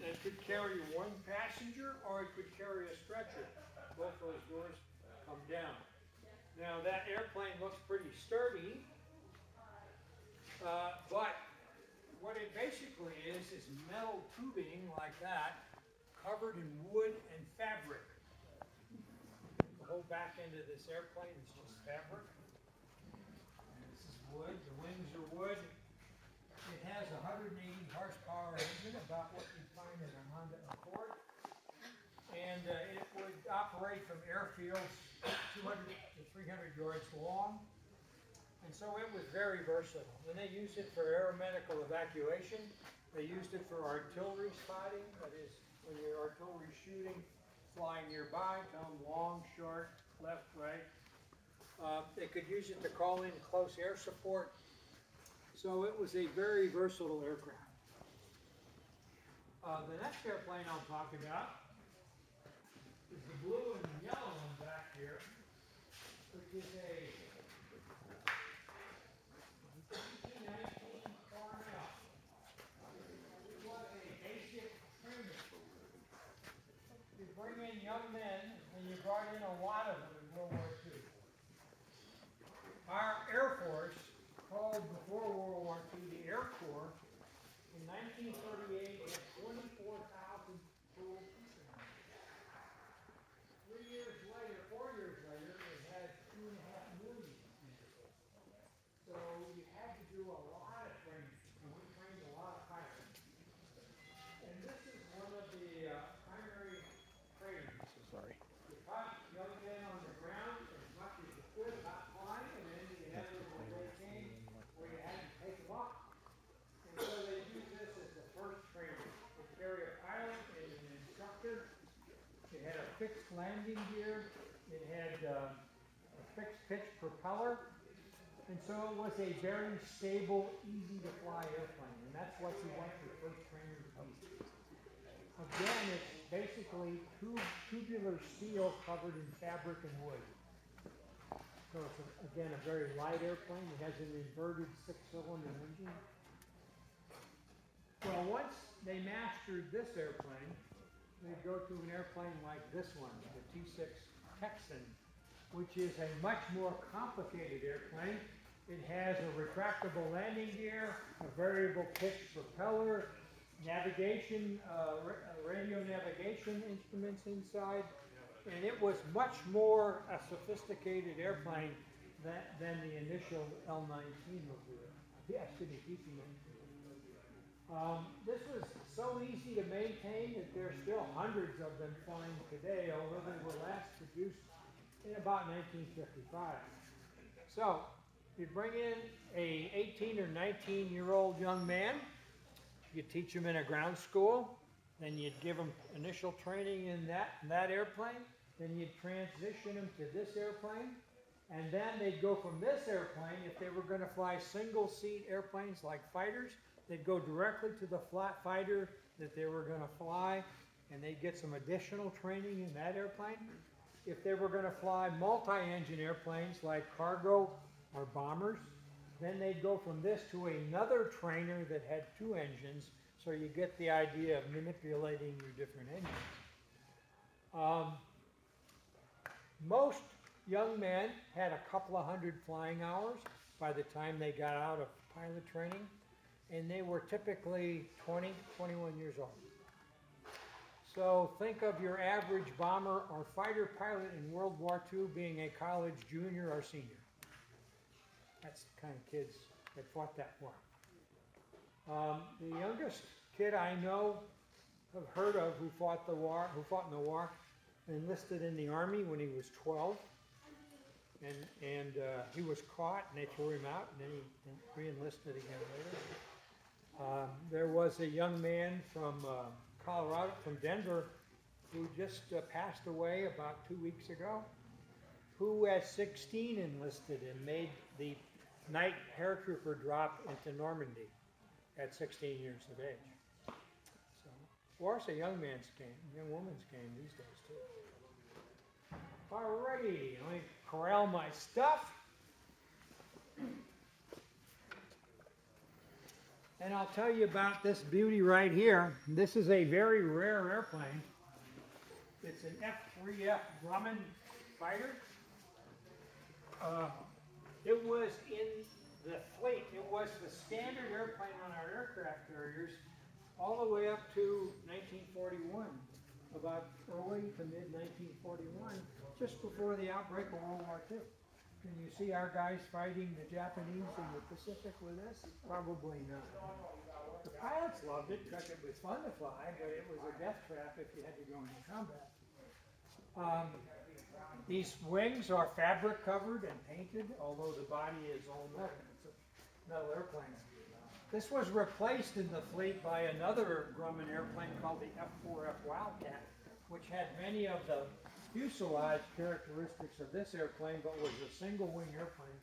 that could carry one passenger or it could carry a stretcher. Both those doors come down. Now that airplane looks pretty sturdy, but what it basically is metal tubing like that, covered in wood and fabric. The whole back end of this airplane is just fabric. And this is wood, the wings are wood. It has a 180 horsepower engine, about what you'd find in a Honda Accord. And it would operate from airfields 200 to 300 yards long. And so it was very versatile. And they used it for aeromedical evacuation. They used it for artillery spotting, that is, when you're artillery shooting, flying nearby, tell them long, short, left, right. They could use it to call in close air support. So it was a very versatile aircraft. The next airplane I'll talk about is the blue and yellow one back here, which is a 1919 Cornell. It was a basic training. You bring in young men, and you brought in a lot of them in World War II. Our Air Force, called before World War II the Air Corps, in 1938 had 24,000 full people. 3 years later, 4 years later, it had 2.5 million people. So you had to do a lot of training, and we trained a lot of pilots. And this is one of the primary trainings. Sorry. You taught young men on the ground as much as you could about flying, and then you had a little game where you had to take them off. And so they use this as the first training. They carry a pilot and an instructor. It had a fixed landing gear. It had a fixed pitch propeller. And so it was a very stable, easy to fly airplane. And that's what you want your first trainer to be. Again, it's basically tubular steel covered in fabric and wood. So it's, again, a very light airplane. It has an inverted 6-cylinder engine. Well, once they mastered this airplane, they go to an airplane like this one, the T-6 Texan, which is a much more complicated airplane. It has a retractable landing gear, a variable pitch propeller, navigation, radio navigation instruments inside, and it was much more a sophisticated airplane than the initial L-19 was. Yes, the DC-19. This was so easy to maintain that there are still hundreds of them flying today, although they were last produced in about 1955. So, you bring in a 18 or 19-year-old young man, you teach him in a ground school, then you'd give him initial training in that airplane, then you'd transition him to this airplane, and then they'd go from this airplane, if they were going to fly single-seat airplanes like fighters, they'd go directly to the flat fighter that they were going to fly, and they'd get some additional training in that airplane. If they were going to fly multi-engine airplanes like cargo or bombers, then they'd go from this to another trainer that had 2 engines, so you get the idea of manipulating your different engines. Most young men had a couple of hundred flying hours by the time they got out of pilot training, and they were typically 20, 21 years old. So think of your average bomber or fighter pilot in World War II being a college junior or senior. That's the kind of kids that fought that war. The youngest kid I know, have heard of, who fought in the war, enlisted in the Army when he was 12. And he was caught, and they threw him out, and then he re-enlisted again later. There was a young man from Colorado, from Denver, who just passed away about 2 weeks ago, who at 16 enlisted and made the night paratrooper drop into Normandy at 16 years of age. So, war's a young man's game, young woman's game these days too. Alrighty, let me corral my stuff. And I'll tell you about this beauty right here. This is a very rare airplane. It's an F-3F Grumman fighter. It was in the fleet. It was the standard airplane on our aircraft carriers all the way up to 1941, about early to mid 1941, just before the outbreak of World War II. Can you see our guys fighting the Japanese in the Pacific with us? Probably not. The pilots loved it because it was fun to fly, but it was a death trap if you had to go into combat. These wings are fabric covered and painted, although the body is all metal. It's a metal airplane. This was replaced in the fleet by another Grumman airplane called the F-4F Wildcat, which had many of the fuselage characteristics of this airplane, but was a single wing airplane,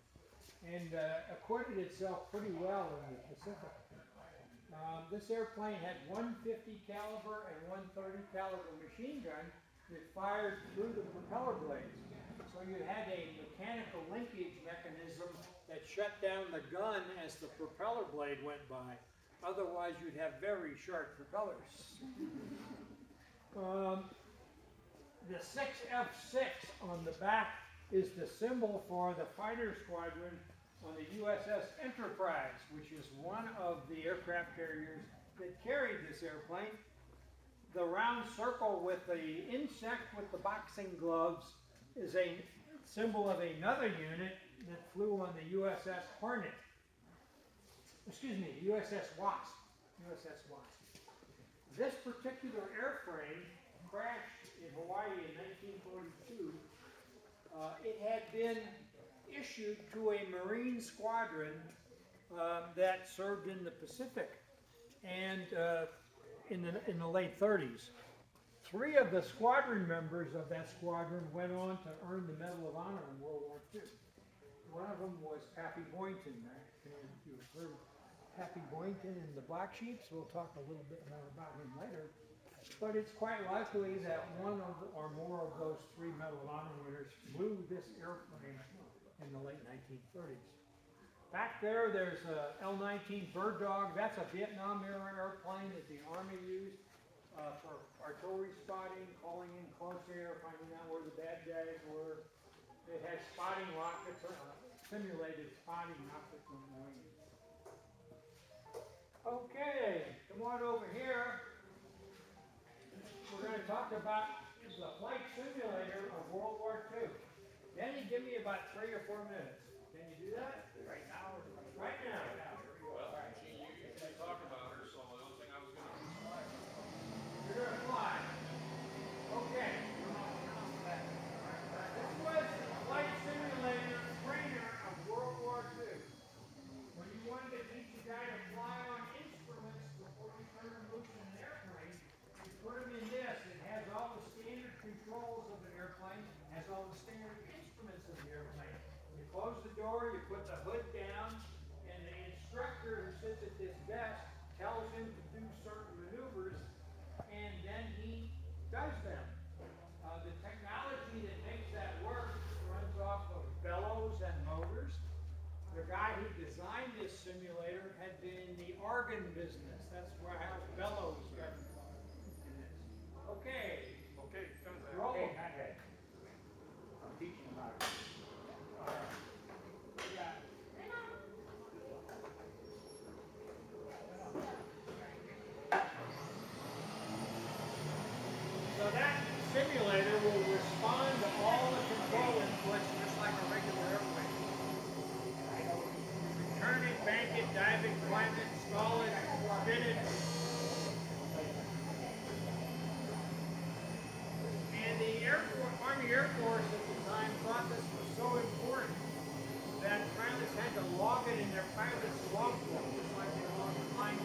and acquitted itself pretty well in the Pacific. This airplane had 150 caliber and 130 caliber machine gun that fired through the propeller blades. So you had a mechanical linkage mechanism that shut down the gun as the propeller blade went by. Otherwise, you'd have very sharp propellers. The 6F6 on the back is the symbol for the fighter squadron on the USS Enterprise, which is one of the aircraft carriers that carried this airplane. The round circle with the insect with the boxing gloves is a symbol of another unit that flew on the USS Hornet. Excuse me, USS Wasp. USS Wasp. This particular airframe crashed in Hawaii in 1942. It had been issued to a Marine squadron that served in the Pacific and in the late 30s. 3 of the squadron members of that squadron went on to earn the Medal of Honor in World War II. One of them was Pappy Boynton. You heard Pappy Boynton in the Black Sheeps. We'll talk a little bit more about him later. But it's quite likely that one or more of those 3 Medal of Honor winners flew this airplane in the late 1930s. Back there, there's a L-19 Bird Dog. That's a Vietnam-era airplane that the Army used for artillery spotting, calling in close air, finding out where the bad guys were. It had spotting rockets, simulated spotting rockets on the wings. Okay, come on over here. We're going to talk about the flight simulator of World War II. Danny, give me about 3 or 4 minutes. Can you do that? Right now? Right now. Well, she usually talk about her, so the only thing I was going to do is fly. You're going to fly. Okay. This was the flight simulator trainer of World War II. When you wanted to teach a guy to fly on instruments before you turn them loose in an airplane, you put him in this. It has all the standard controls of an airplane, has all the standard instruments of the airplane. You close the door, you put the hood down, and the instructor who sits at this desk tells him to do certain maneuvers, and then he does them. The technology that makes that work runs off of bellows and motors. The guy who designed this simulator had been in the organ business. That's where how bellows got involved in this. Okay. Okay, come back. Roll. Okay. I'm teaching him how to. Yeah. So that simulator will respond to all the control inputs just like a regular airplane. Turn it, bank it, dive it, climb it, stall it, spin it. And the Army Air Force at the time thought this was so important that pilots had to log it in their pilot's logbook, just like they log the flying